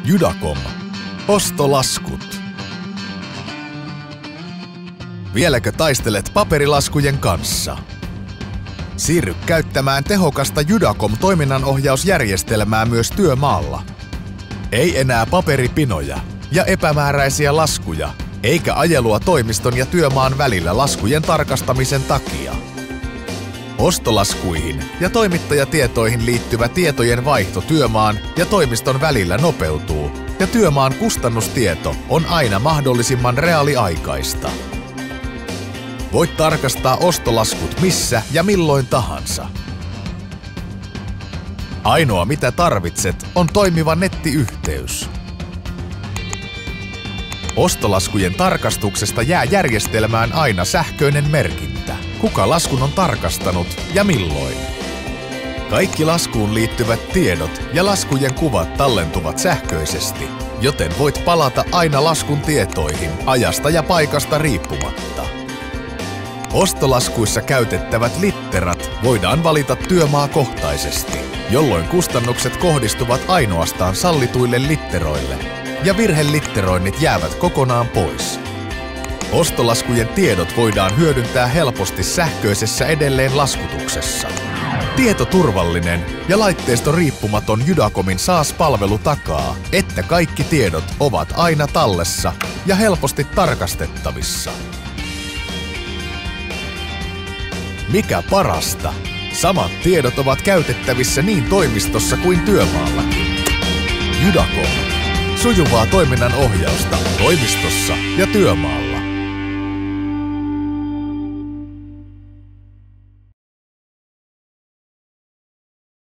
Judacom. Ostolaskut. Vieläkö taistelet paperilaskujen kanssa? Siirry käyttämään tehokasta Judacom-toiminnanohjausjärjestelmää myös työmaalla. Ei enää paperipinoja ja epämääräisiä laskuja, eikä ajelua toimiston ja työmaan välillä laskujen tarkastamisen takia. Ostolaskuihin ja toimittajatietoihin liittyvä tietojen vaihto työmaan ja toimiston välillä nopeutuu, ja työmaan kustannustieto on aina mahdollisimman reaaliaikaista. Voit tarkastaa ostolaskut missä ja milloin tahansa. Ainoa mitä tarvitset on toimiva nettiyhteys. Ostolaskujen tarkastuksesta jää järjestelmään aina sähköinen merkintä, kuka laskun on tarkastanut ja milloin. Kaikki laskuun liittyvät tiedot ja laskujen kuvat tallentuvat sähköisesti, joten voit palata aina laskun tietoihin ajasta ja paikasta riippumatta. Ostolaskuissa käytettävät litterat voidaan valita työmaakohtaisesti, jolloin kustannukset kohdistuvat ainoastaan sallituille litteroille ja virhelitteroinnit jäävät kokonaan pois. Ostolaskujen tiedot voidaan hyödyntää helposti sähköisessä edelleenlaskutuksessa. Tietoturvallinen ja laitteisto riippumaton Judacomin SaaS-palvelu takaa, että kaikki tiedot ovat aina tallessa ja helposti tarkastettavissa. Mikä parasta? Samat tiedot ovat käytettävissä niin toimistossa kuin työmaallakin. Judacom. Sujuvaa toiminnan ohjausta toimistossa ja työmaalla.